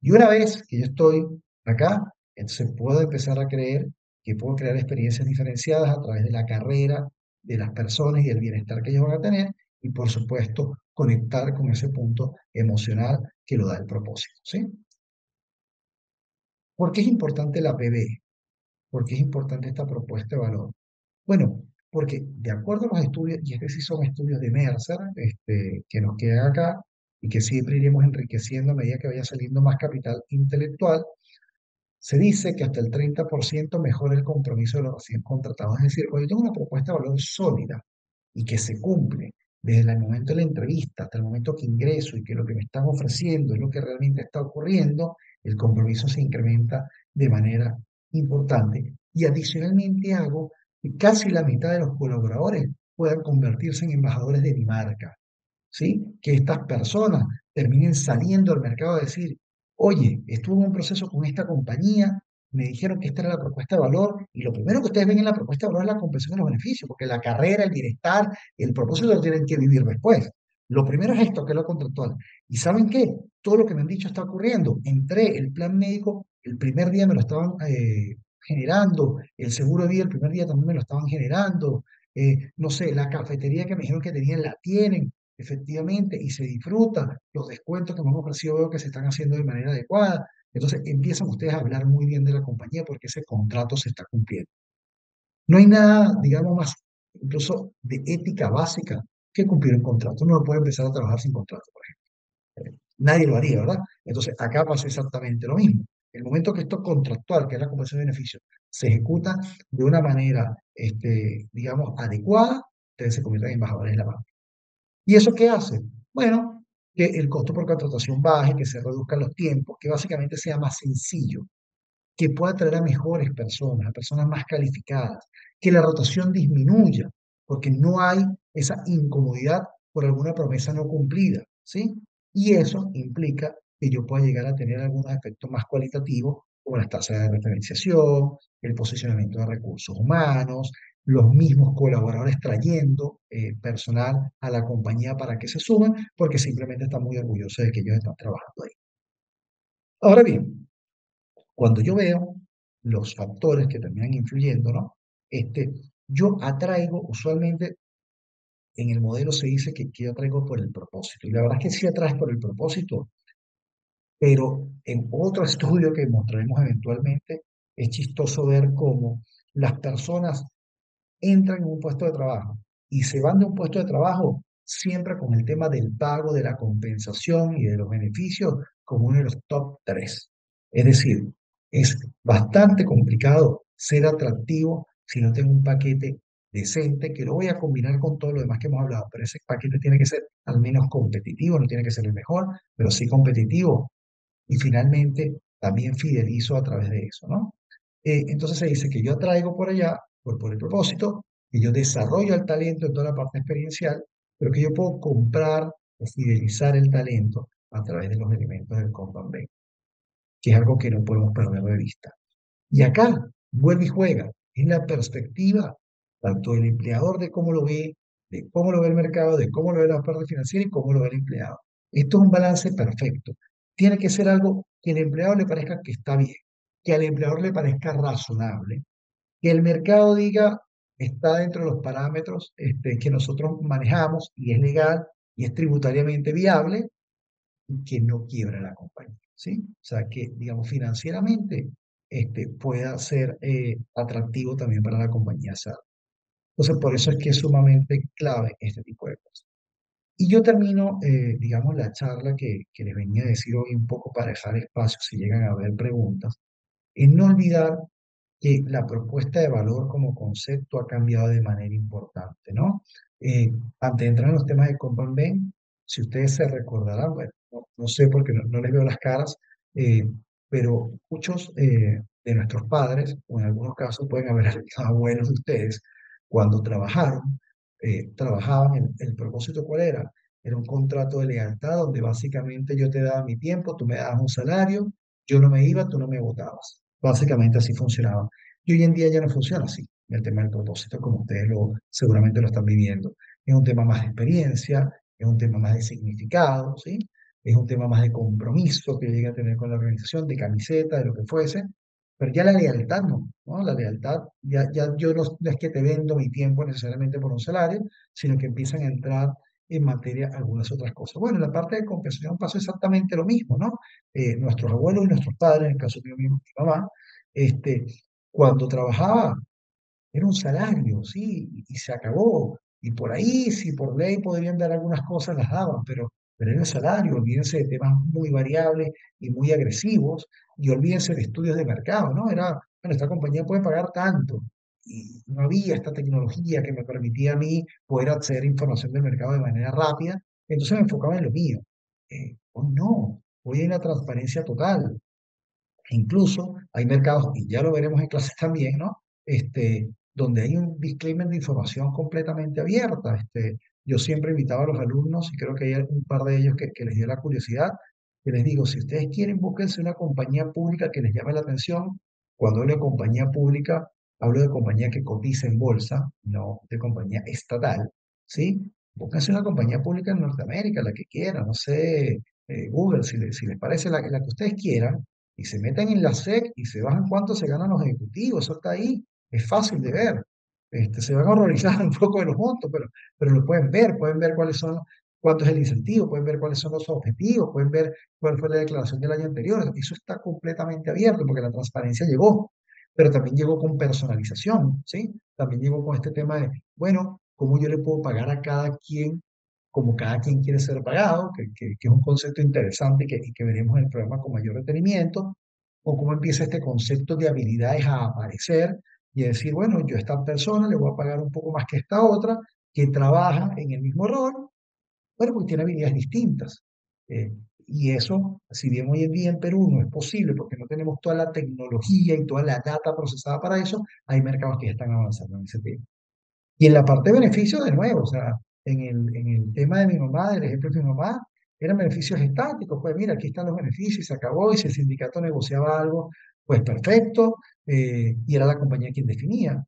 Y una vez que yo estoy acá, entonces puedo empezar a creer que puedo crear experiencias diferenciadas a través de la carrera de las personas y el bienestar que ellos van a tener, y por supuesto conectar con ese punto emocional que lo da el propósito, ¿sí? ¿Por qué es importante la PB? ¿Por qué es importante esta propuesta de valor? Bueno, porque de acuerdo a los estudios, y estos sí son estudios de Mercer, que nos quedan acá y que siempre iremos enriqueciendo a medida que vaya saliendo más capital intelectual, se dice que hasta el 30% mejora el compromiso de los recién contratados. Es decir, cuando yo tengo una propuesta de valor sólida y que se cumple desde el momento de la entrevista hasta el momento que ingreso y que lo que me están ofreciendo es lo que realmente está ocurriendo, el compromiso se incrementa de manera importante. Y adicionalmente hago que casi la mitad de los colaboradores puedan convertirse en embajadores de mi marca. ¿Sí? Que estas personas terminen saliendo al mercado a decir, oye, estuve en un proceso con esta compañía, me dijeron que esta era la propuesta de valor, y lo primero que ustedes ven en la propuesta de valor es la compensación de los beneficios, porque la carrera, el bienestar, el propósito lo tienen que vivir después. Lo primero es esto, que es lo contractual. ¿Y saben qué? Todo lo que me han dicho está ocurriendo. Entré, el plan médico, el primer día me lo estaban generando, el seguro de vida el primer día también me lo estaban generando, no sé, la cafetería que me dijeron que tenían la tienen, efectivamente, y se disfruta. Los descuentos que me han ofrecido veo que se están haciendo de manera adecuada. Entonces empiezan ustedes a hablar muy bien de la compañía porque ese contrato se está cumpliendo. No hay nada, digamos, más incluso de ética básica que cumplir un contrato. Uno no puede empezar a trabajar sin contrato, por ejemplo. Nadie lo haría, ¿verdad? Entonces, acá pasa exactamente lo mismo. El momento que esto contractual, que es la compensación de beneficios, se ejecuta de una manera, digamos, adecuada, ustedes se convierten en embajadores de la marca. ¿Y eso qué hace? Bueno, que el costo por contratación baje, que se reduzcan los tiempos, que básicamente sea más sencillo, que pueda atraer a mejores personas, a personas más calificadas, que la rotación disminuya, porque no hay esa incomodidad por alguna promesa no cumplida, ¿sí? Y eso implica que yo pueda llegar a tener algunos efectos más cualitativos, como las tasas de referenciación, el posicionamiento de recursos humanos, los mismos colaboradores trayendo personal a la compañía para que se sumen, porque simplemente están muy orgullosos de que ellos están trabajando ahí. Ahora bien, cuando yo veo los factores que terminan influyendo, ¿no? Yo atraigo, usualmente en el modelo se dice que yo atraigo por el propósito. Y la verdad es que sí atraes por el propósito, pero en otro estudio que mostraremos eventualmente, es chistoso ver cómo las personas entran en un puesto de trabajo y se van de un puesto de trabajo siempre con el tema del pago, de la compensación y de los beneficios como uno de los top 3. Es decir, es bastante complicado ser atractivo si no tengo un paquete decente, que lo voy a combinar con todo lo demás que hemos hablado, pero ese paquete tiene que ser al menos competitivo, no tiene que ser el mejor, pero sí competitivo, y finalmente también fidelizo a través de eso, ¿no? Entonces se dice que yo atraigo por allá, por el propósito, que yo desarrollo el talento en toda la parte experiencial, pero que yo puedo comprar o fidelizar el talento a través de los elementos del Compound B, que es algo que no podemos perder de vista. Y acá vuelve y juega, es la perspectiva tanto del empleador de cómo lo ve, de cómo lo ve el mercado, de cómo lo ve la parte financiera y cómo lo ve el empleado. Esto es un balance perfecto. Tiene que ser algo que al empleado le parezca que está bien, que al empleador le parezca razonable, que el mercado diga está dentro de los parámetros que nosotros manejamos y es legal y es tributariamente viable y que no quiebra la compañía, ¿sí? O sea, que, digamos, financieramente pueda ser atractivo también para la compañía SAR. Entonces, por eso es que es sumamente clave este tipo de cosas. Y yo termino, digamos, la charla que les venía a decir hoy un poco para dejar espacio si llegan a haber preguntas, en no olvidar que la propuesta de valor como concepto ha cambiado de manera importante, ¿no? Antes de entrar en los temas de Compound Bank, si ustedes se recordarán, bueno, no sé porque no les veo las caras, eh, pero muchos de nuestros padres, o en algunos casos pueden haber abuelos de ustedes, cuando trabajaban, el propósito ¿cuál era? Era un contrato de lealtad donde básicamente yo te daba mi tiempo, tú me dabas un salario, yo no me iba, tú no me votabas. Básicamente así funcionaba. Y hoy en día ya no funciona así, el tema del propósito, como ustedes seguramente lo están viviendo. Es un tema más de experiencia, es un tema más de significado, ¿sí? Es un tema más de compromiso que llega a tener con la organización, de camiseta, de lo que fuese. Pero ya la lealtad no, ¿no? La lealtad, ya yo no es que te vendo mi tiempo necesariamente por un salario, sino que empiezan a entrar en materia algunas otras cosas. Bueno, en la parte de compensación pasó exactamente lo mismo, ¿no? Nuestros abuelos y nuestros padres, en el caso mío mismo, mi mamá, este, cuando trabajaba, era un salario, sí, y se acabó. Y por ahí, si por ley podrían dar algunas cosas, las daban, pero era el salario. Olvídense de temas muy variables y muy agresivos, y olvídense de estudios de mercado, ¿no? Era, bueno, esta compañía puede pagar tanto. Y no había esta tecnología que me permitía a mí poder acceder a información del mercado de manera rápida. Entonces me enfocaba en lo mío. Hoy no, hoy hay una transparencia total. Incluso hay mercados, y ya lo veremos en clases también, ¿no? Donde hay un disclaimer de información completamente abierta. Yo siempre invitaba a los alumnos, y creo que hay un par de ellos que les dio la curiosidad, que les digo, si ustedes quieren, búsquense una compañía pública que les llame la atención. Cuando hablo de compañía pública, hablo de compañía que cotiza en bolsa, no de compañía estatal, ¿sí? Búsquense una compañía pública en Norteamérica, la que quieran, no sé, Google, si les parece la que ustedes quieran, y se meten en la SEC y se bajan cuánto se ganan los ejecutivos, eso está ahí, es fácil de ver. Se van a horrorizar un poco de los montos, pero lo pueden ver cuáles son, cuánto es el incentivo, pueden ver cuáles son los objetivos, pueden ver cuál fue la declaración del año anterior. Eso está completamente abierto porque la transparencia llegó, pero también llegó con personalización, ¿sí? También llegó con este tema de, bueno, cómo yo le puedo pagar a cada quien como cada quien quiere ser pagado, que es un concepto interesante y que veremos en el programa con mayor detenimiento, o cómo empieza este concepto de habilidades a aparecer y a decir, bueno, yo a esta persona le voy a pagar un poco más que esta otra, que trabaja en el mismo rol, bueno, porque tiene habilidades distintas. Eh, y eso, si bien hoy en día en Perú no es posible porque no tenemos toda la tecnología y toda la data procesada para eso, hay mercados que ya están avanzando en ese tema. Y en la parte de beneficios, de nuevo, o sea, en el tema de mi mamá, del ejemplo de mi mamá, eran beneficios estáticos. Pues mira, aquí están los beneficios y se acabó. Y si el sindicato negociaba algo, pues perfecto. Y era la compañía quien definía.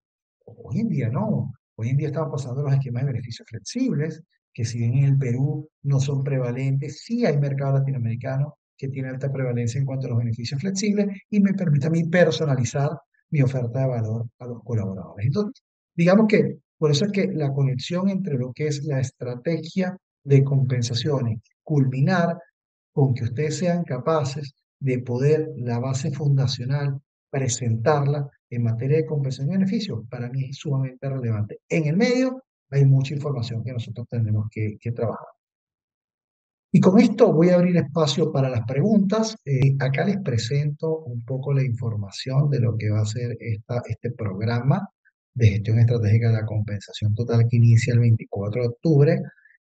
Hoy en día no. Hoy en día estamos pasando los esquemas de beneficios flexibles, que si bien en el Perú no son prevalentes, sí hay mercado latinoamericano que tiene alta prevalencia en cuanto a los beneficios flexibles y me permite a mí personalizar mi oferta de valor a los colaboradores. Entonces, digamos que por eso es que la conexión entre lo que es la estrategia de compensaciones, culminar con que ustedes sean capaces de poder la base fundacional, presentarla en materia de compensación y beneficios, para mí es sumamente relevante. En el medio hay mucha información que nosotros tenemos que trabajar. Y con esto voy a abrir espacio para las preguntas. Acá les presento un poco la información de lo que va a ser este programa de gestión estratégica de la compensación total que inicia el 24 de octubre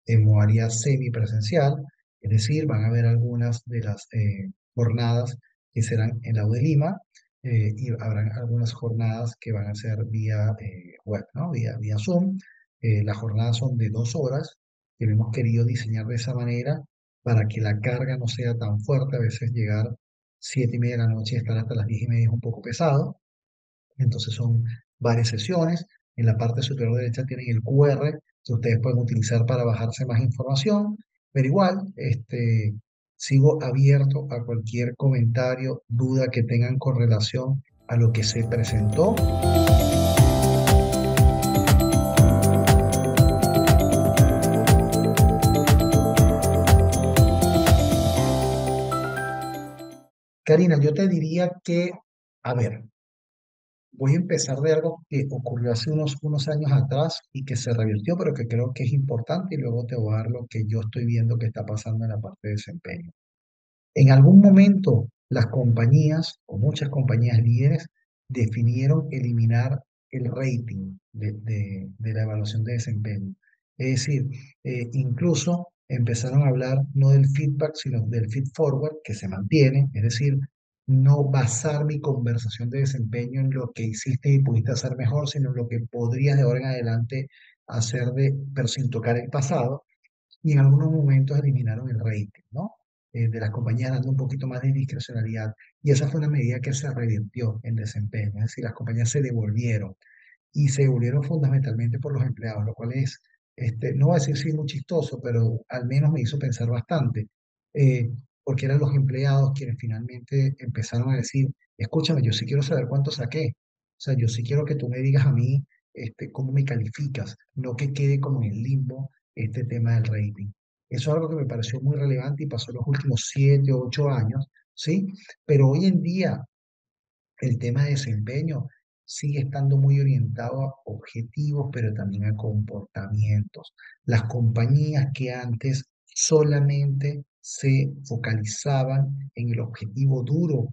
en modalidad semipresencial. Es decir, van a haber algunas de las jornadas que serán en la U de Lima y habrán algunas jornadas que van a ser vía web, ¿no? Vía Zoom. Las jornadas son de 2 horas que lo hemos querido diseñar de esa manera para que la carga no sea tan fuerte. A veces llegar 7:30 de la noche y estar hasta las 10:30 es un poco pesado. Entonces son varias sesiones. En la parte superior derecha tienen el QR que ustedes pueden utilizar para bajarse más información. Pero igual, sigo abierto a cualquier comentario, duda que tengan con relación a lo que se presentó. Karina, yo te diría que, a ver, voy a empezar de algo que ocurrió hace unos años atrás y que se revirtió, pero que creo que es importante y luego te voy a dar lo que yo estoy viendo que está pasando en la parte de desempeño. En algún momento, las compañías o muchas compañías líderes definieron eliminar el rating de la evaluación de desempeño. Es decir, incluso empezaron a hablar no del feedback, sino del feed forward, que se mantiene, es decir, no basar mi conversación de desempeño en lo que hiciste y pudiste hacer mejor, sino en lo que podrías de ahora en adelante hacer pero sin tocar el pasado y en algunos momentos eliminaron el rating, ¿no? De las compañías dando un poquito más de discrecionalidad. Y esa fue una medida que se revirtió en desempeño, es decir, las compañías se devolvieron y se devolvieron fundamentalmente por los empleados, lo cual es, no voy a decir sí muy chistoso, pero al menos me hizo pensar bastante, eh, porque eran los empleados quienes finalmente empezaron a decir, escúchame, yo sí quiero saber cuánto saqué, o sea, yo sí quiero que tú me digas a mí cómo me calificas, no que quede como en el limbo este tema del rating. Eso es algo que me pareció muy relevante y pasó en los últimos 7 u 8 años, ¿sí? Pero hoy en día el tema de desempeño sigue estando muy orientado a objetivos, pero también a comportamientos. Las compañías que antes solamente se focalizaban en el objetivo duro,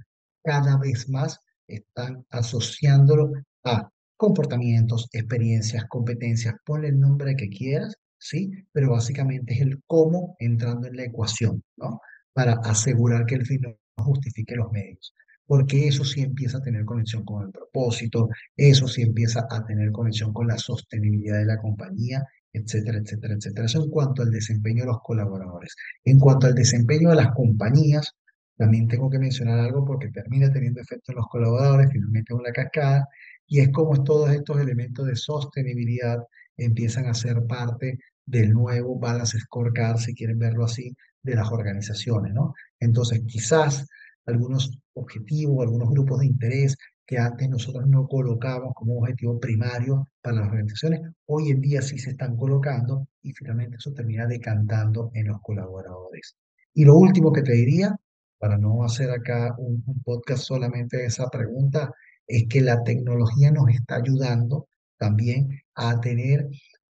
cada vez más están asociándolo a comportamientos, experiencias, competencias, ponle el nombre que quieras, ¿sí? Pero básicamente es el cómo entrando en la ecuación, ¿no? Para asegurar que el fin no justifique los medios porque eso sí empieza a tener conexión con el propósito, eso sí empieza a tener conexión con la sostenibilidad de la compañía, etcétera, etcétera, etcétera. Eso en cuanto al desempeño de los colaboradores. En cuanto al desempeño de las compañías, también tengo que mencionar algo porque termina teniendo efecto en los colaboradores, finalmente es una cascada, y es como todos estos elementos de sostenibilidad empiezan a ser parte del nuevo balance scorecard, si quieren verlo así, de las organizaciones, ¿no? Entonces, quizás algunos objetivos, algunos grupos de interés que antes nosotros no colocábamos como objetivo primario para las organizaciones, hoy en día sí se están colocando y finalmente eso termina decantando en los colaboradores. Y lo último que te diría, para no hacer acá un podcast solamente de esa pregunta, es que la tecnología nos está ayudando también a tener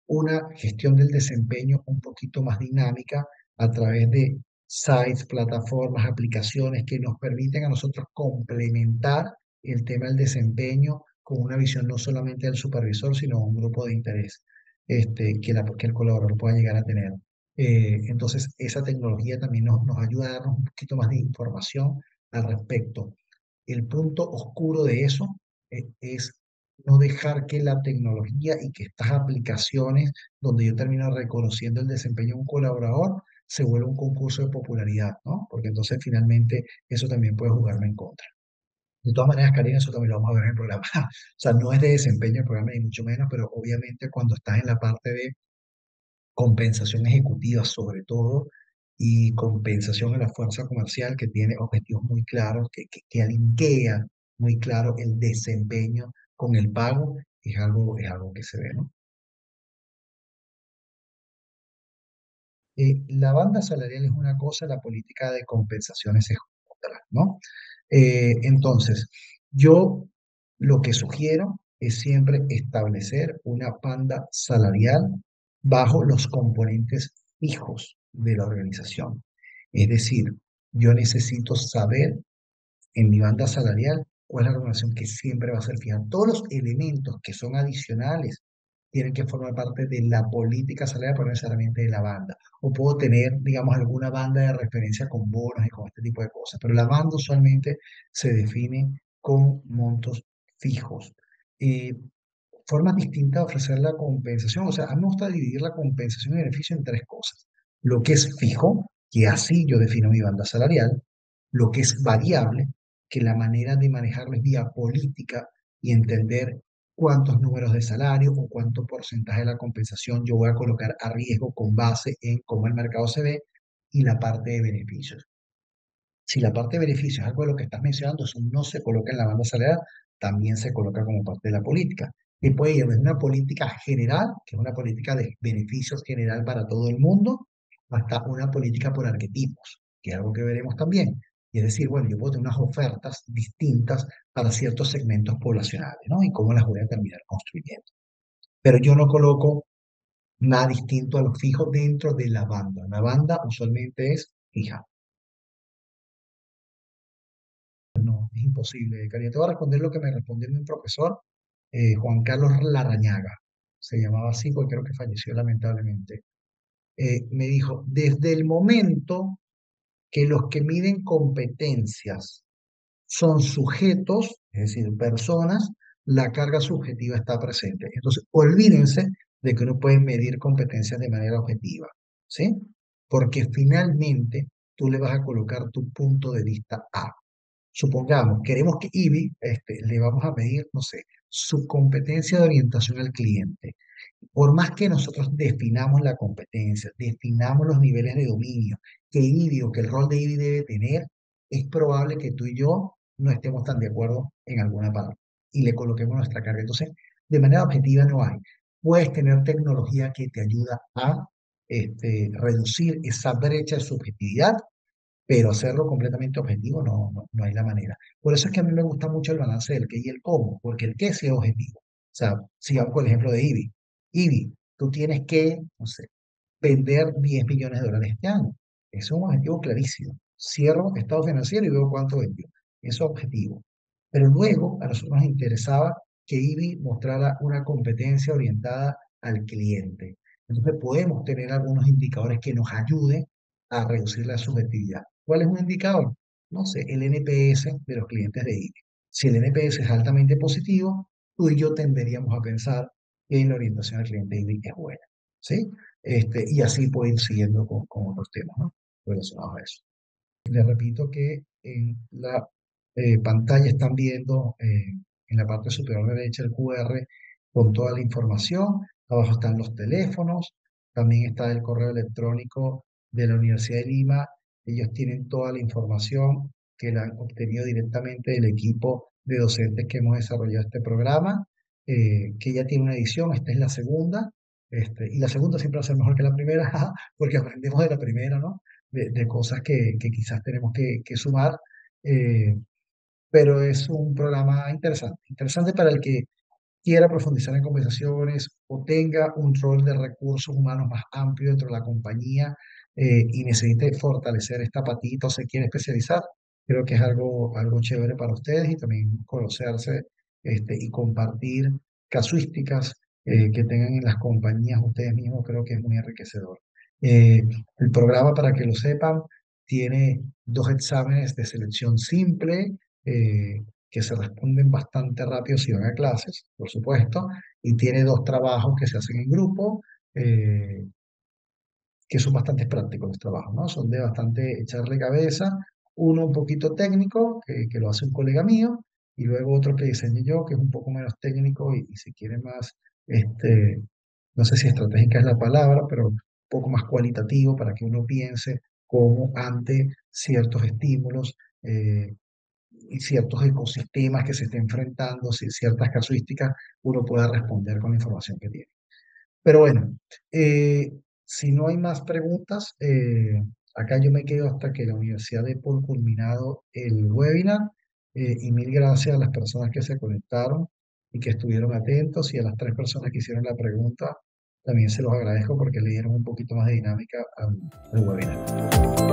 una gestión del desempeño un poquito más dinámica a través de sites, plataformas, aplicaciones que nos permiten a nosotros complementar el tema del desempeño con una visión no solamente del supervisor, sino un grupo de interés que el colaborador pueda llegar a tener. Entonces, esa tecnología también nos ayuda a darnos un poquito más de información al respecto. El punto oscuro de eso es no dejar que la tecnología y que estas aplicaciones, donde yo termino reconociendo el desempeño de un colaborador, se vuelva un concurso de popularidad, ¿no? Porque entonces finalmente eso también puede jugarme en contra. De todas maneras, Karina, eso también lo vamos a ver en el programa. O sea, no es de desempeño el programa, ni mucho menos, pero obviamente cuando estás en la parte de compensación ejecutiva sobre todo, y compensación en la fuerza comercial que tiene objetivos muy claros, que alinkea muy claro el desempeño con el pago, es algo que se ve, ¿no? La banda salarial es una cosa, la política de compensaciones es otra, ¿no? Entonces, yo lo que sugiero es siempre establecer una banda salarial bajo los componentes fijos de la organización. Es decir, yo necesito saber en mi banda salarial cuál es la remuneración que siempre va a ser fija. Todos los elementos que son adicionales tienen que formar parte de la política salarial, pero no necesariamente de la banda. O puedo tener, digamos, alguna banda de referencia con bonos y con este tipo de cosas, pero la banda usualmente se define con montos fijos. Eh, Formas distintas de ofrecer la compensación. O sea, a mí me gusta dividir la compensación y beneficio en tres cosas. Lo que es fijo, que así yo defino mi banda salarial. Lo que es variable, que la manera de manejarlo es vía política y entender cuántos números de salario o cuánto porcentaje de la compensación yo voy a colocar a riesgo con base en cómo el mercado se ve y la parte de beneficios. Si la parte de beneficios es algo de lo que estás mencionando, eso no se coloca en la banda salarial, también se coloca como parte de la política. Y puede ir desde una política general, que es una política de beneficios general para todo el mundo, hasta una política por arquetipos, que es algo que veremos también. Y es decir, bueno, yo puedo tener unas ofertas distintas para ciertos segmentos poblacionales, ¿no? Y cómo las voy a terminar construyendo. Pero yo no coloco nada distinto a lo fijo dentro de la banda. La banda usualmente es fija. No, es imposible, Cari. Te voy a responder lo que me respondió mi profesor, Juan Carlos Larrañaga. Se llamaba así porque creo que falleció lamentablemente. Me dijo, desde el momento que los que miden competencias son sujetos, es decir, personas, la carga subjetiva está presente. Entonces, olvídense de que uno puede medir competencias de manera objetiva, ¿sí? Porque finalmente tú le vas a colocar tu punto de vista a. Supongamos, queremos que IBI le vamos a medir, no sé, su competencia de orientación al cliente. Por más que nosotros definamos la competencia, definamos los niveles de dominio que IBI o que el rol de IBI debe tener, es probable que tú y yo no estemos tan de acuerdo en alguna parte y le coloquemos nuestra carga. Entonces, de manera objetiva no hay. Puedes tener tecnología que te ayuda a reducir esa brecha de subjetividad, pero hacerlo completamente objetivo no hay la manera. Por eso es que a mí me gusta mucho el balance del qué y el cómo, porque el qué sí es objetivo. O sea, sigamos con el ejemplo de IBI. IBI, tú tienes que, no sé, vender 10 millones de dólares este año. Ese es un objetivo clarísimo. Cierro estado financiero y veo cuánto vendió. Eso es objetivo. Pero luego a nosotros nos interesaba que IBI mostrara una competencia orientada al cliente. Entonces podemos tener algunos indicadores que nos ayuden a reducir la subjetividad. ¿Cuál es un indicador? No sé, el NPS de los clientes de IBI. Si el NPS es altamente positivo, tú y yo tenderíamos a pensar que la orientación al cliente de IBI es buena. ¿Sí? Y así puede ir siguiendo con otros temas, ¿no? Relacionados a eso. Les repito que en la pantalla están viendo en la parte superior derecha el QR con toda la información. Abajo están los teléfonos. También está el correo electrónico de la Universidad de Lima. Ellos tienen toda la información que la han obtenido directamente del equipo de docentes que hemos desarrollado este programa, que ya tiene una edición. Esta es la segunda. Y la segunda siempre va a ser mejor que la primera, porque aprendemos de la primera, ¿no? De cosas que quizás tenemos que sumar, eh, pero es un programa interesante, interesante para el que quiera profundizar en conversaciones o tenga un rol de recursos humanos más amplio dentro de la compañía y necesite fortalecer esta patita o se quiere especializar, creo que es algo chévere para ustedes y también conocerse y compartir casuísticas que tengan en las compañías ustedes mismos, creo que es muy enriquecedor. Eh, el programa, para que lo sepan, tiene dos exámenes de selección simple. Que se responden bastante rápido si van a clases, por supuesto, y tiene dos trabajos que se hacen en grupo, eh, que son bastante prácticos los trabajos, ¿no? Son de bastante echarle cabeza, uno un poquito técnico, que lo hace un colega mío, y luego otro que diseñé yo, que es un poco menos técnico y si quiere más, este, no sé si estratégica es la palabra, pero un poco más cualitativo para que uno piense cómo ante ciertos estímulos y ciertos ecosistemas que se estén enfrentando, ciertas casuísticas, uno pueda responder con la información que tiene. Pero bueno, eh, si no hay más preguntas, acá yo me quedo hasta que la universidad dé por culminado el webinar y mil gracias a las personas que se conectaron y que estuvieron atentos y a las tres personas que hicieron la pregunta, también se los agradezco porque le dieron un poquito más de dinámica al webinar.